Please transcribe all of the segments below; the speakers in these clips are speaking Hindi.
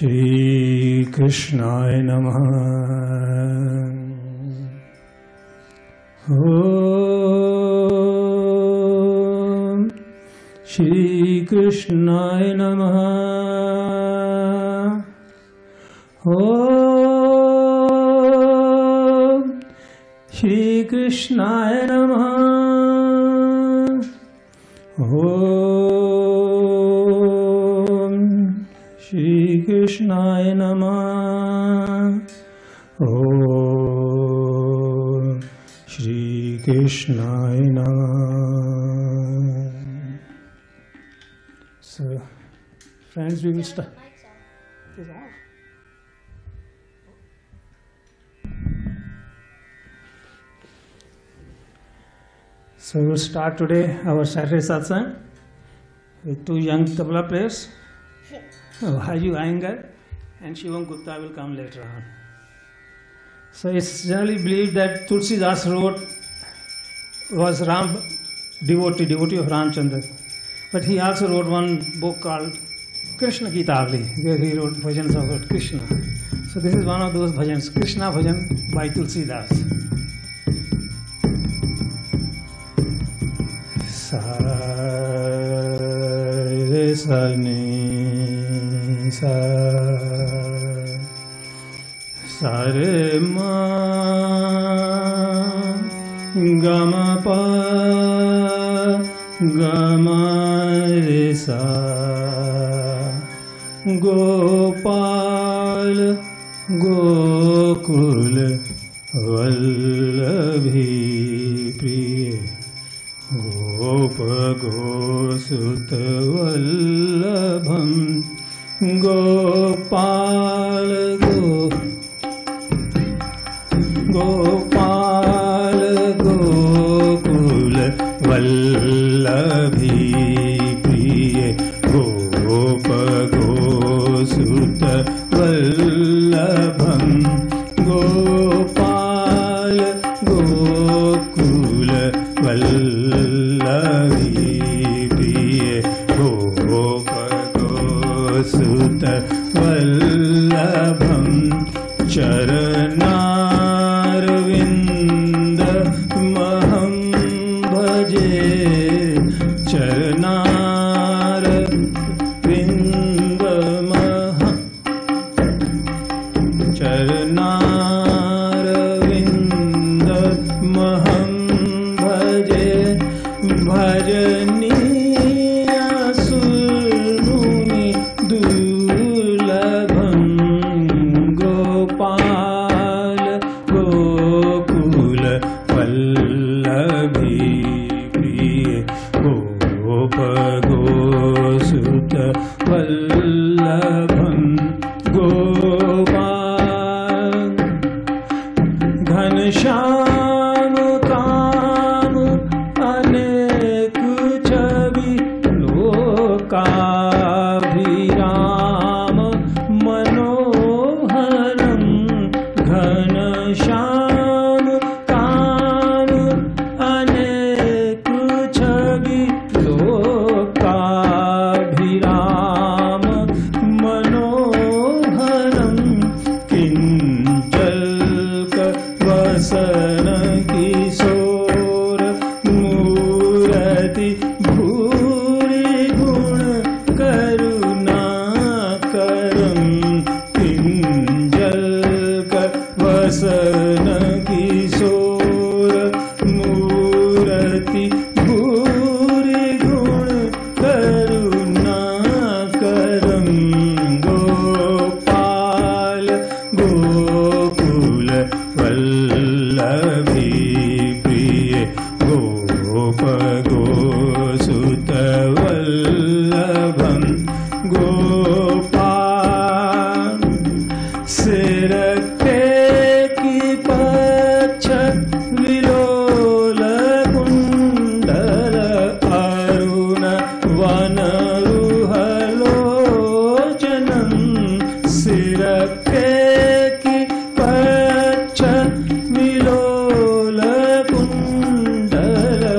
Shri Krishnaya Namaha. Om Shri Krishnaya Namaha. Om Shri Krishnaya Namaha. Om Shri Krishnaya Namaha. Om Shri Krishnaya Namaha. So, friends, we will start. It is off. So we will start today our Saturday satsang with two young tabla players, Haju Iyengar and Shivam Gupta will come later on. So it's generally believed that Tulsidas was Ram devotee of Ramchandra, but he also wrote one book called Krishna Gitavali, where he wrote bhajans about Krishna. So this is one of those bhajans, Krishna Bhajan by Tulsidas. Sa re sa ni sa sa re ma ga ma pa ga ma re sa Gopal Gokul Vallabhi Priya Gop Gosut Vallabham Gopal Gopal Gokul Vallabhi Priya Gop Gosut Vallabham Gopal Gokul Vallabhi Priya Gop Gosut Vallabham Charanarvind Maham Bhaje Charanarvind Maham Charanarvind Maham Bhaje Bhajaniya Surmuni Dulabham Gopal Gokul Vallabhi Priya Gop Gosut Vallabham Gopal Ghanshyam Kam Anek Chabi Lokabhiram Manoharam Ghanshyam Kam Anek Chabi Lokabhiram Manoharam Kinjalka Vasana Kishor Murati Bhuri Gun Karuna Karam Kinjalka Vasana Kishor Murati Bhuri Gun Karuna Karam Gopal Gokul Vallabhi Priya Gop Gosut Vallabham Gopal Sirake ki pacha Vilola Kundala Aruna Vanaruhalojanam Sirake ki pacha Vilola Kundala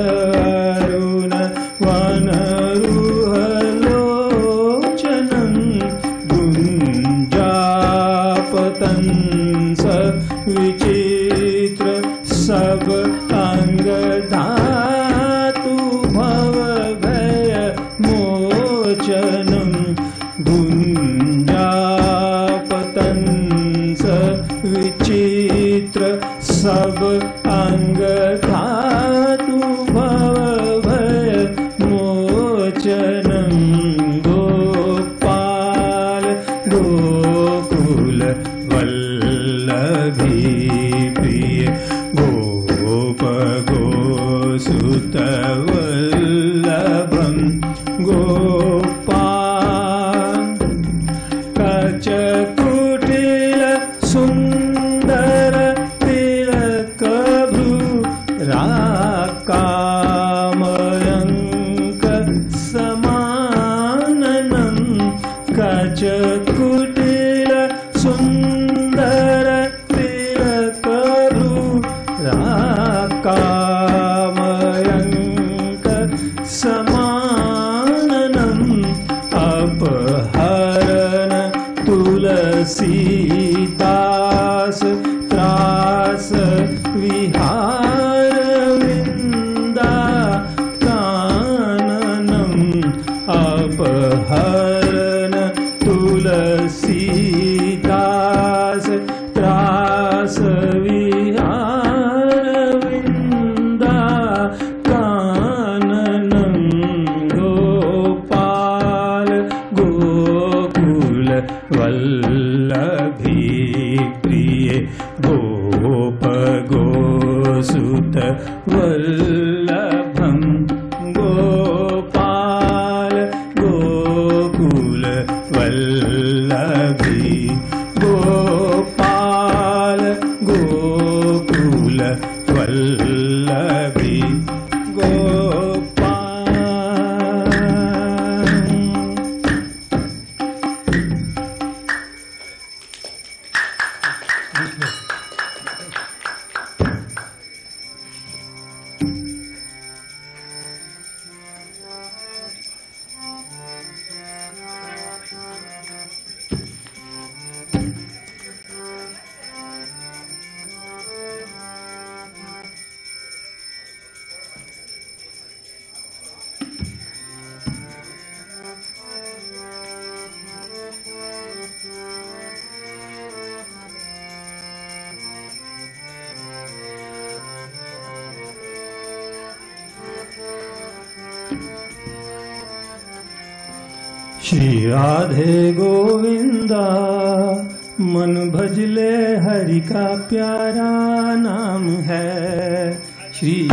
वल्लभं Gopal कचकुटिल सुन्दर तिलकभ्रूराकामयङ्क समाननं कचकुटिल सुन्दर तिलकभ्रूराकामयङ्क समाननम् अपहरण तुलसीदास त्रास विहार वृंदा काननम् अपहरण तुलसीदास त्रास विहार वृंदा काननम् गोपाल गोकुल वल्लभी प्रिय गोप गोसुत वल्लभं गोपाल गोकुल वल्लभी गोपाल गोकुल वल्लभी गोपाल। श्री राधे गोविंदा मन भजले हरि का प्यारा नाम है। श्री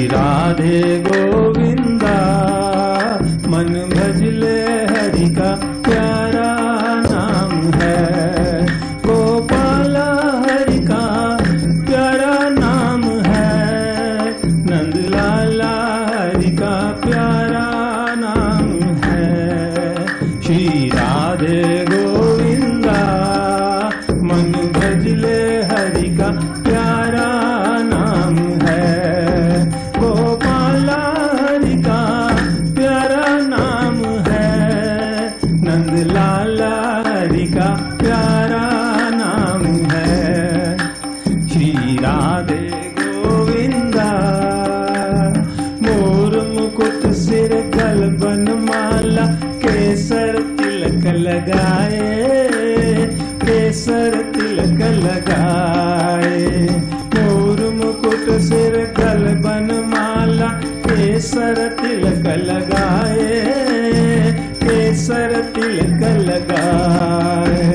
राधे गोविंदा मन भजले हरि का प्यारा नाम है। गोपाला हरि का प्यारा नाम है। नंदलाला हरि का प्यारा नाम है। श्री राधे गोविंदा मन भजले हरि का प्यारा नाम है। गोपाला हरि का प्यारा नाम है। नंदलाला हरि का प्यारा नाम है। श्री राधे गोविंदा मोर मुकुट सिर कलबन माला केसर तिलक लगाए। केसर तिलक लगाए। मोर मुकुट सिर कलबन माला केसर तिलक लगाए। केसर तिलक लगाए।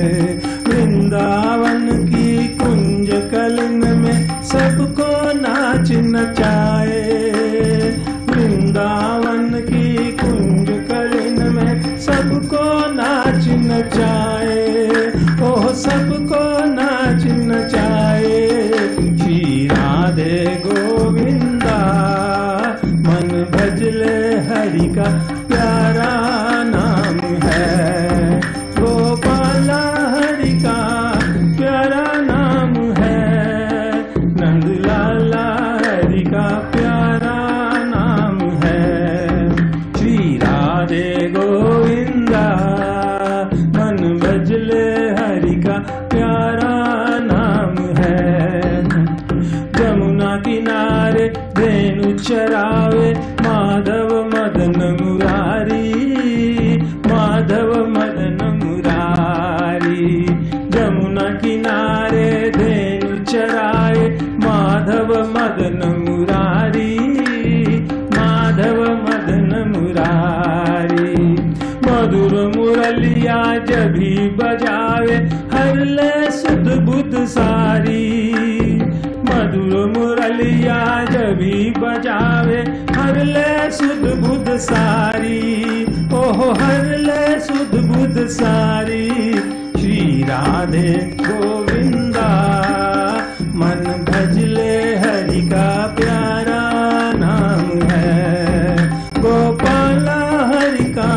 वृंदावन की कुंज कलिन में सबको नाच नचाए। वृंदावन की कुंज कलिन में सबको नाच नचाए। ओह सबको नाच नचाए। श्री राधे गोविंदा मन भजले हरि का प्यारा नाम है। गोपाला हरि का प्यारा नाम है। नंदलाला हरि का प्यारा नाम है। श्री राधे गोविंदा मन भजले हरि का प्यारा नाम है। जमुना किनारे धेनु चरावे माधव मदन मुरारी। माधव मदन मुरारी। जमुना किनारे धेनु चराए माधव मदन मुरारी। माधव मदन मुरारी। मधुर मुरलिया जग भी बजावे हर ले सुध बुध सारी। मधुर मुरलिया जब भी बजावे हर ले सुध बुध सारी। ओहो हर ले सुध बुध सारी। श्री राधे गोविंदा मन भजले हरि का प्यारा नाम है। गोपाला हरि का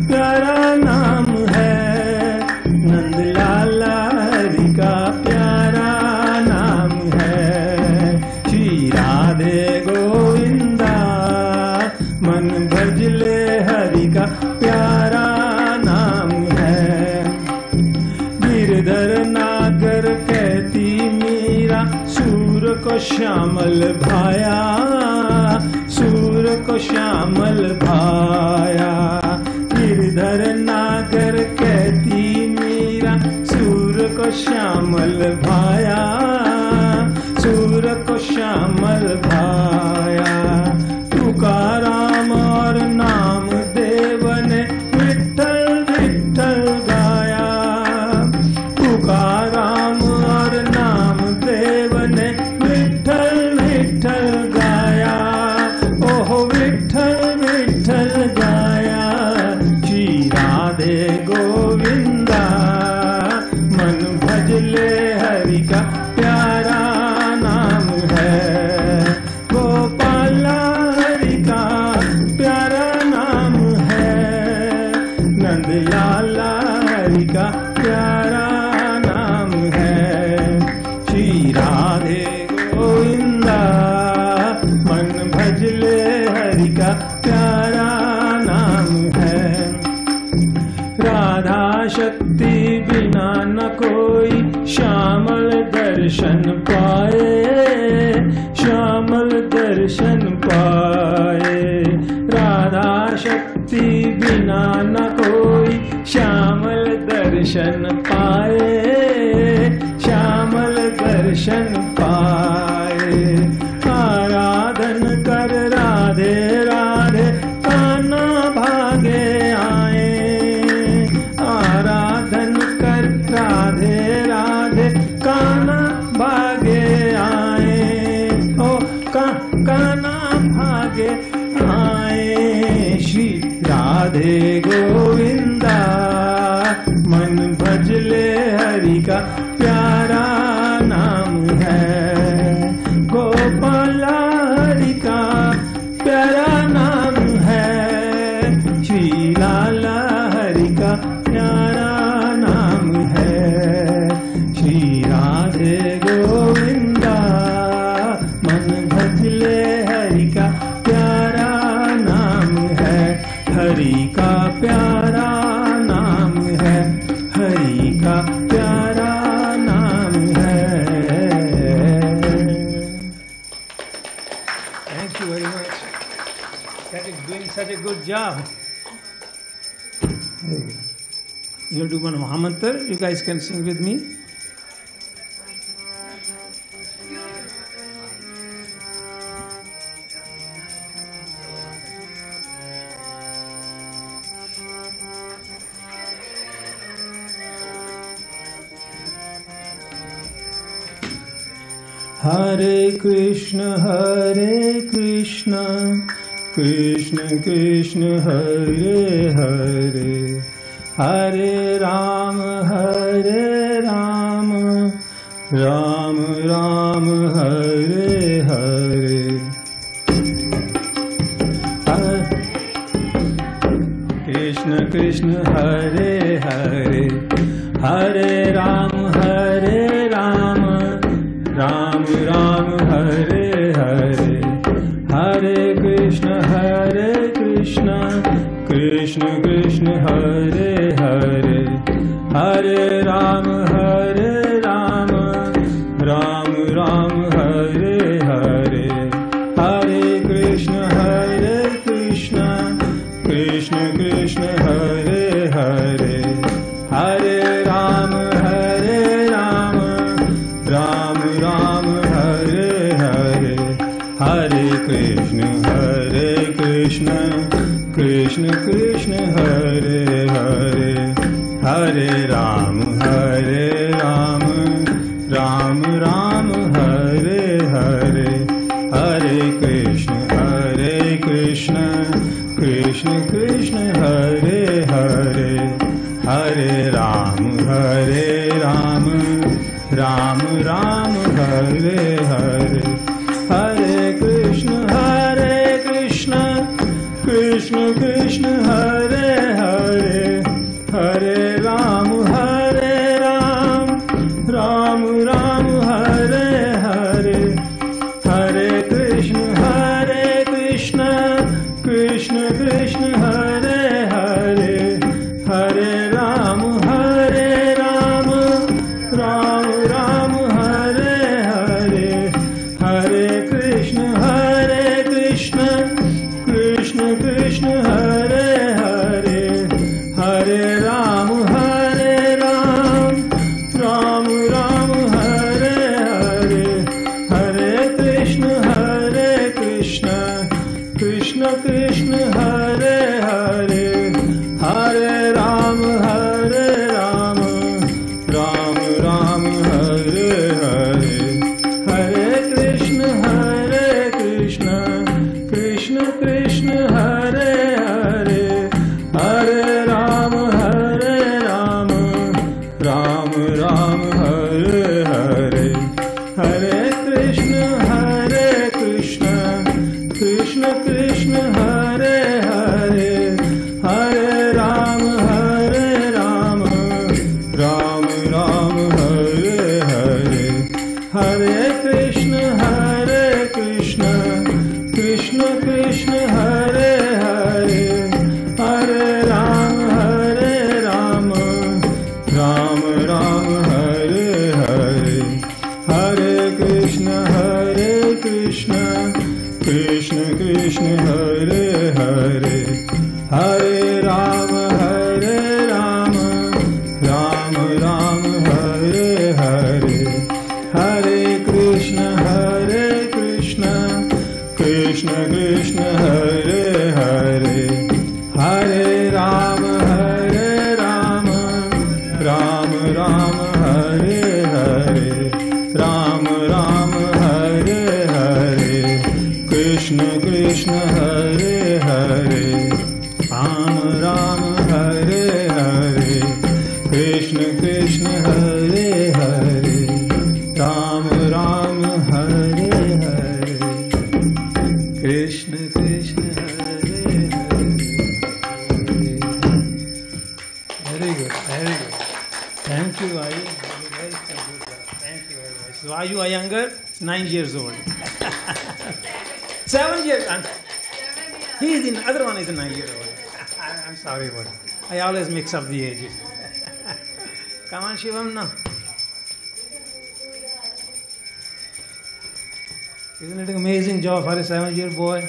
प्यारा नाम है। नंदलाला हरि का प्यारा नाम है। श्री राधे गोविंदा मन भजले हरि का प्यारा नाम है। गिरधर नागर कहती मीरा सूर को श्यामल भाया। सूर को श्यामल भाया। गिरधर नागर कहती मीरा सूर को श्यामल भाया। सूर को श्यामल भाया। तुकाराम और नाम देव ने विठ्ठल विठ्ठल गाया। तुकाराम और नाम देव ने विठ्ठल विठ्ठल गाया। ओहो विठ्ठल विठ्ठल गाया। श्री राधे गोविंदा मन भजले हरि का प्यारा नाम है। गोपाला हरि का प्यारा नाम है। नंदलाला हरि का प्यारा नाम है। श्री राधे गोविंदा मन भजले हरि का प्यारा नाम है। राधा शक्ति बिना न कोई श्यामल दर्शन पाए। श्यामल दर्शन पाए। राधा शक्ति बिना न कोई श्यामल दर्शन पाए। श्यामल दर्शन पाए। आराधन कर राधे राधे कान्हा भागे आए। आराधन कर राधे राधे कान्हा भागे आए। ओ कान्हा भागे आए। श्री राधे गोविंदा मन भजले हरि का प्यारा नाम है। गोपाला हरि का प्यारा नाम है। श्री लाला हरि का प्यारा नाम है। श्री राधे गोविंदा मन भजले हरि का प्यारा नाम है। हरि का प्यारा नाम है। हरि का प्यारा नाम है। Thank you very much. That is doing such a good job. You will do one Mahamantar. You guys can sing with me. Hare Krishna, Krishna Krishna, Hare Hare, Hare Rama, Ram Ram, Hare Hare. Krishna Krishna, Hare Hare, Hare Ram, Ram Ram, Hare Hare, Hare Krishna, Krishna Krishna, Hare Hare, Hare Ram, Ram Ram, Hare Hare, Hare Krishna, Krishna Krishna, Hare Hare, Hare Ram, Ram Ram, Hare Hare, Hare Krishna, Krishna Krishna, Hare Hare, Hare Hare Ram, Ram Ram, Hare Hare, Hare Krishna, Krishna Krishna, Hare Hare, Hare Ram, Ram Ram, Hare Hare, Hare Krishna, Krishna Krishna, Hare Hare, Hare Ram, Ram Ram, Hare Hare, Hare Krishna, Krishna Krishna, Hare Hare, Hare Ram, Ram Ram, Hare Hare, Hare Krishna, Krishna Krishna, Hare Hare, Hare Ram, Ram Ram, Hare Hare, Hare Krishna, Krishna Krishna, Hare Hare, Hare Ram, Ram Ram, Hare Hare, Hare Krishna, Krishna Krishna, Hare Hare, Hare Ram, Ram Ram, Hare Hare, Hare Krishna, Krishna Krishna, Hare Hare, Hare Ram, Ram Ram, Hare Hare, Hare Krishna, Krishna Krishna, Hare Hare, Hare Ram, Ram Ram, Hare Hare, Hare Krishna, Krishna Krishna, Hare Hare, Hare Ram, Ram Ram, Hare Hare, Hare Krishna, Krishna Krishna, Hare Hare, Hare Ram, Ram Ram, Hare Hare, Ram Ram, Hare Hare, Krishna Krishna, Hare Hare, Ram Ram, Hare Hare, Krishna Krishna, Hare Hare, Ram Ram, Hare Hare, Krishna Krishna, Hare Hare. Very good, very good. Thank you, Ayu. Very good. Thank you very much. So Ayu Iyengar is 9 years old. 7 years. He is the other one is 9 years old. I'm sorry about it. I always mix up the ages. Come on, Shivam, now. Isn't it an amazing job for a 7-year boy?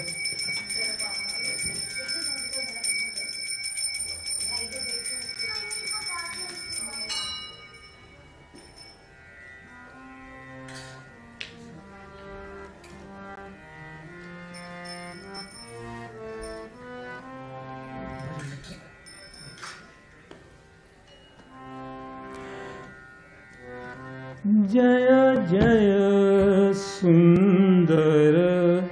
Jaya Jaya Sundara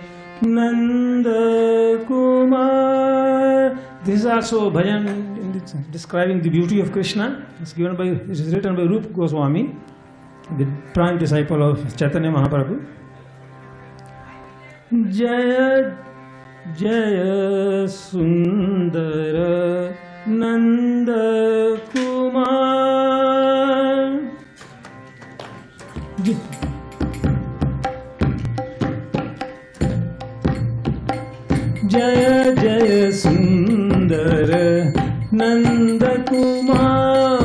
Nanda Kumar. This is also a bhajan describing the beauty of Krishna. It is written by Rupa Goswami, the prime disciple of Chaitanya Mahaprabhu. Jaya Jaya Sundara Nanda Kumar. Jaya Jaya Sundara Nanda Kumar.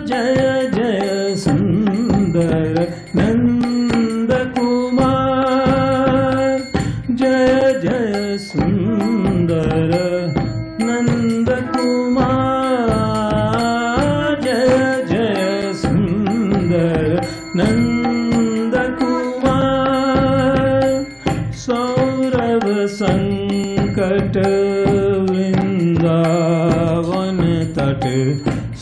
Jaya Jaya Sundara Nanda Kumar. Jaya Jaya Sundara Nanda Kumar.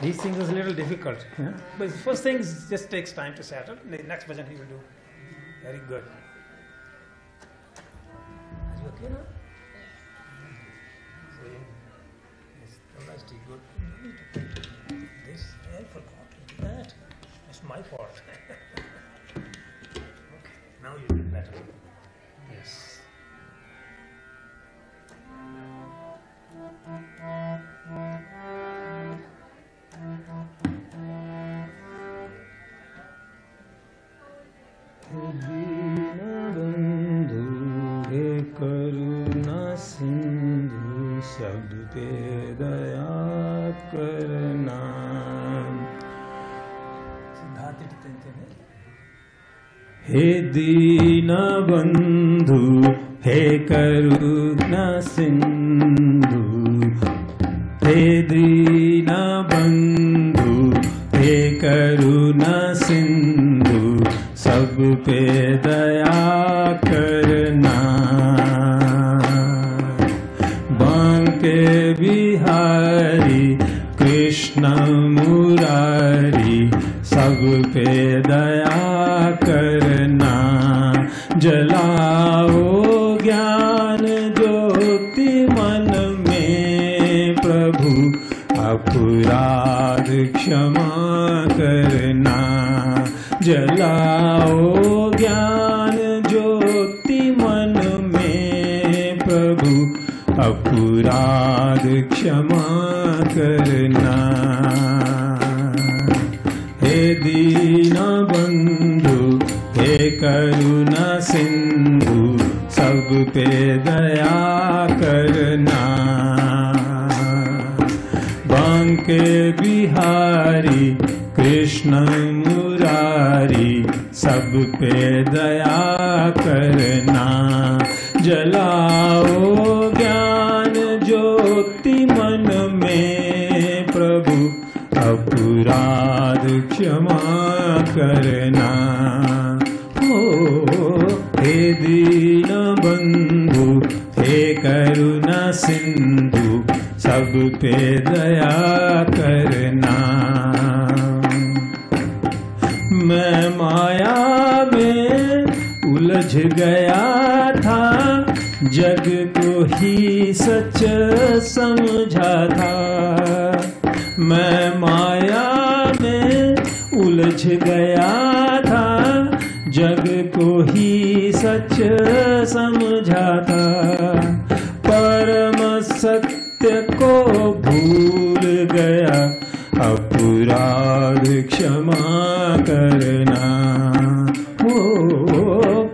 These things is a little difficult. Yeah? But the first thing just takes time to settle. The next bhajan he will do. Very good. Are you okay now? Yes, fantastic, good. This, I forgot to do that. That's my fault. Okay, now you do better. Yes. Deenbandhu हे करुणा सिंधु सब पे दया करना हे दीनबंधु हे करुणा सिंधु हे दीनबंधु हे करुणा सिंधु सब पे दया करना बांके बिहारी कृष्ण मुरारी सब पे दया करना जलाओ ज्ञान ज्योति मन में प्रभु अपराध क्षमा करना जलाओ ज्ञान ज्योति मन में प्रभु अपराध क्षमा करना हे दीनबंधु हे करुणा सिंधु सब पे दया करना बांके बिहारी कृष्ण मुरारी सब पे दया करना जलाओ ज्ञान ज्योति मन में प्रभु अपराध क्षमा करना हो हे दीनबंधु हे करुणा सिंधु सब पे दया करना मैं माया में उलझ गया था जग को ही सच समझा था मैं माया में उलझ गया था जग को ही सच समझा था परम सत्य को भूल गया अपराध क्षमा करना हो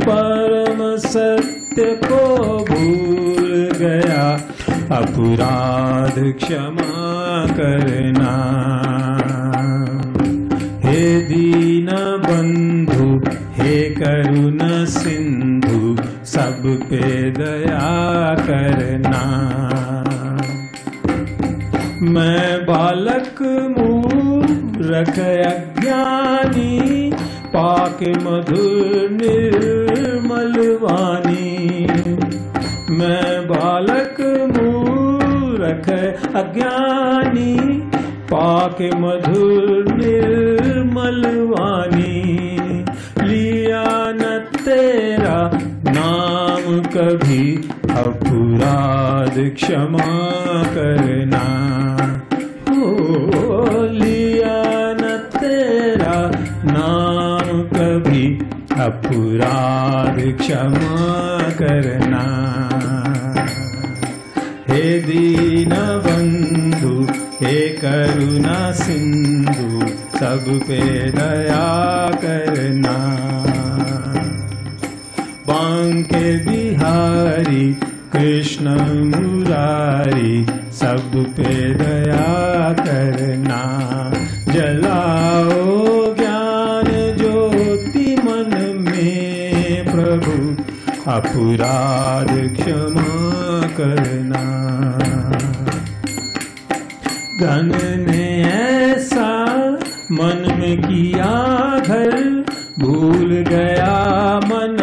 परम सत्य को भूल गया अपराध क्षमा करना हे दीनबंधु हे करुणा सिंधु सब पे दया करना मैं बालक मूर्ख अज्ञानी पाके मधुर निर्मल वाणी मैं बालक मूर्ख अज्ञानी पाके मधुर निर्मल वाणी लिया न तेरा नाम कभी अपराध क्षमा करना हो लिया न तेरा नाम कभी अपराध क्षमा करना हे दीनबंधु हे करुणा सिंधु सब पे दया करना बांके बिहारी कृष्ण मुरारी सब पे दया करना जलाओ ज्ञान ज्योति मन में प्रभु अपराध क्षमा करना घन ने ऐसा मन में किया घर भूल गया मन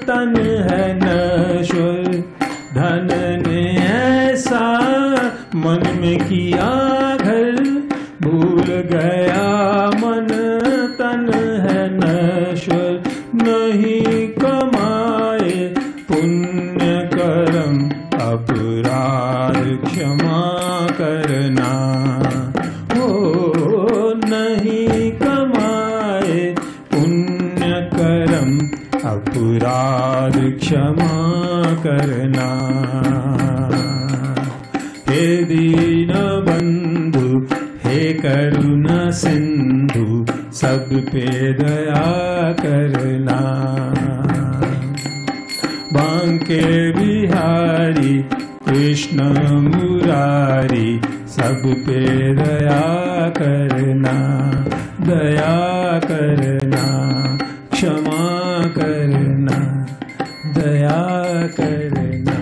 तन है नश्वर धन ने ऐसा मन में किया घर भूल गया मन तन है नश्वर, नहीं कमाए पुण्य कर्म अपराध क्षमा करना। हो नहीं कमाए पुण्य कर्म अपराध क्षमा करना। हे दीन बंधु हे करुणा सिंधु, सब पे दया करना। बांके बिहारी कृष्ण मुरारी, सब पे दया करना, दया करना, क्षमा करना, दया करना।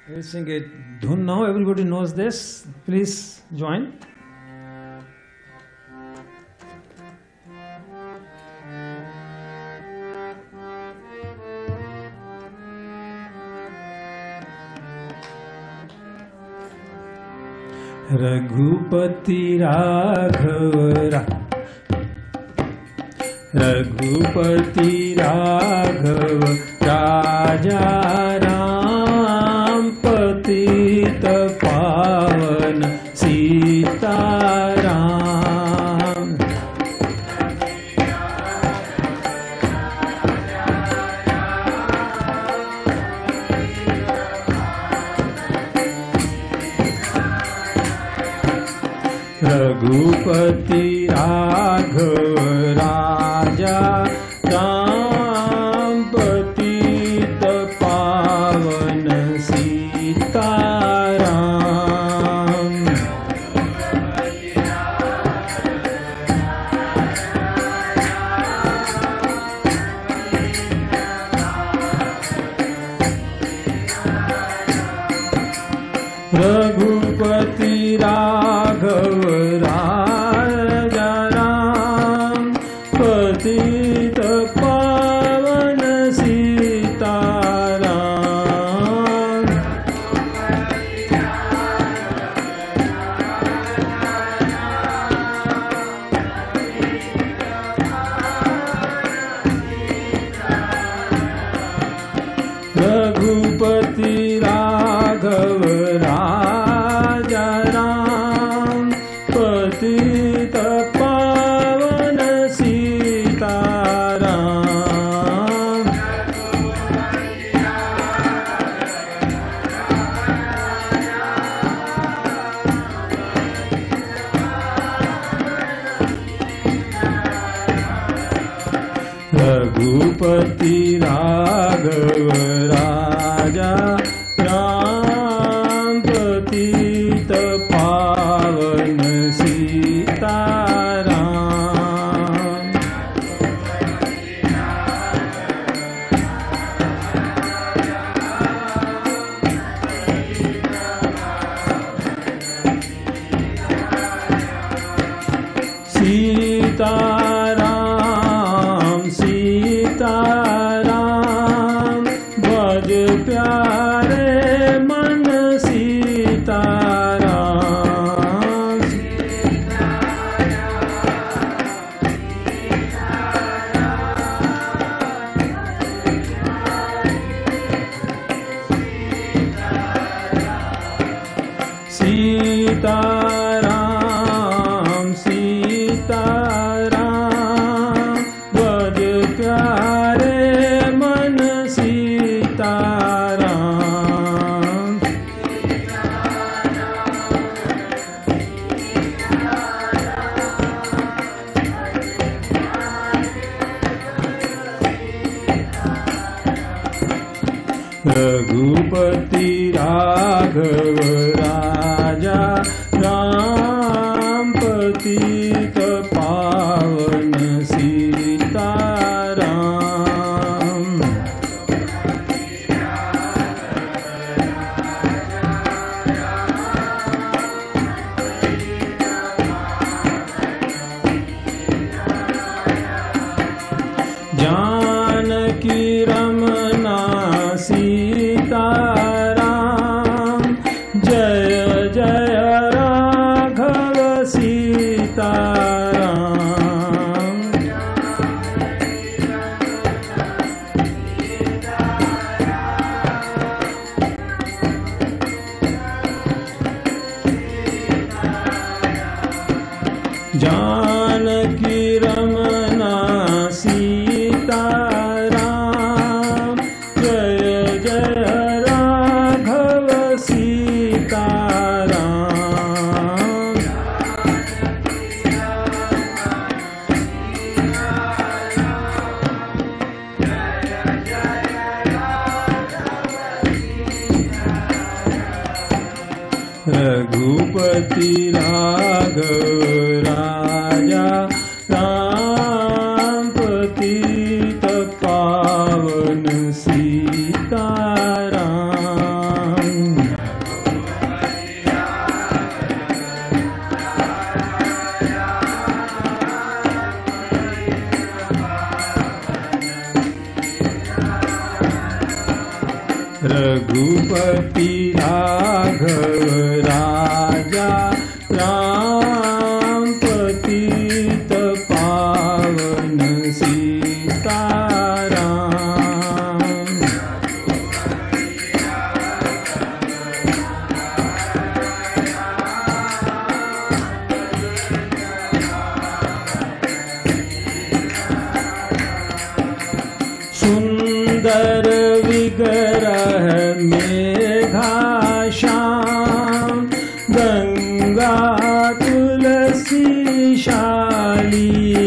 We'll sing a dhun now. Everybody knows this. Please join. Raghupati Raghav Raghupati Raghav राजा राम, पतित पावन सीताराम। रघुपति राघव राजा राम, पतित पावन सीताराम। रघुपति राघव राजा राम, पतित पावन सीताराम। रघुपति राघव राजा राम, पतित पावन सीताराम। रघुपति राघव राजा राम, पतित पावन सीताराम। सीताराम सीताराम, भज प्यारे मन सीताराम। सीताराम सीताराम, भज प्यारे मन सीताराम। रघुपति राघव राजा राम, पतित पावन सीताराम। जानकी रघुपति राघव राजा राम पतित पावन सीताराम। रघुपति राघव राजा राम पतित पावन सीताराम। सुंदर विग्रह मेघाश्याम गंगा तुलसी शालिग्राम।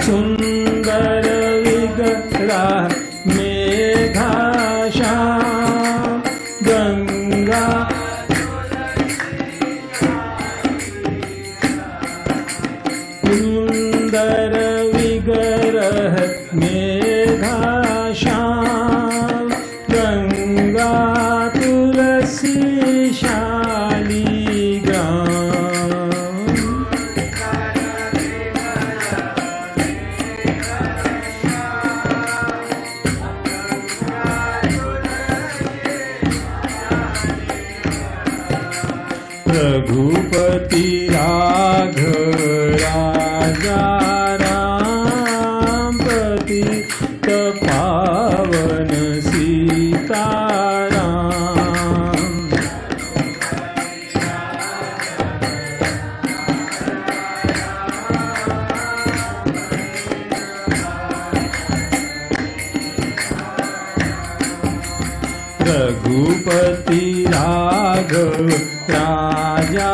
सुंदर विग्रह मेघाश्याम गंगा सुंदर विग्रह मेघाश्याम गंगा तुलसी शालिग्राम। रघुपति राघव राजा राम पतित पावन सीताराम। रघुपति राघव राजा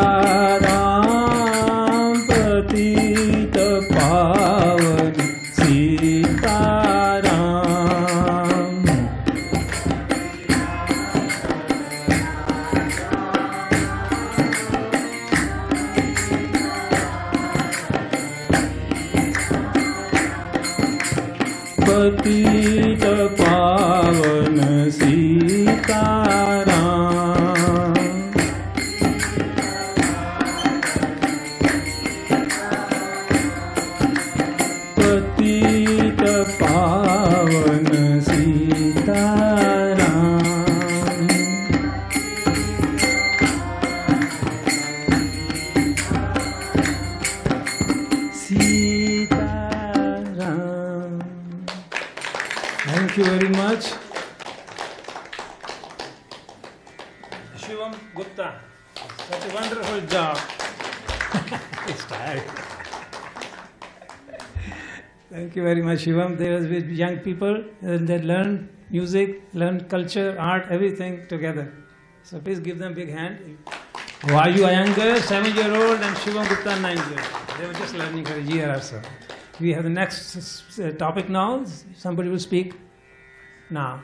राम पतित पावन सीताराम। पतित पावन सीताराम। पतित पावन Sitaram. Sitaram. Thank you very much. Shivam Gupta, such a wonderful job. It's tired. Thank you very much, Shivam. There was with young people they learn music, learn culture, art, everything together. So please give them a big hand. Vayu Iyengar, 7-year-old, and Shivam Gupta, 9-year-old. They were just learning for a year or so. We have the next topic now. Somebody will speak now.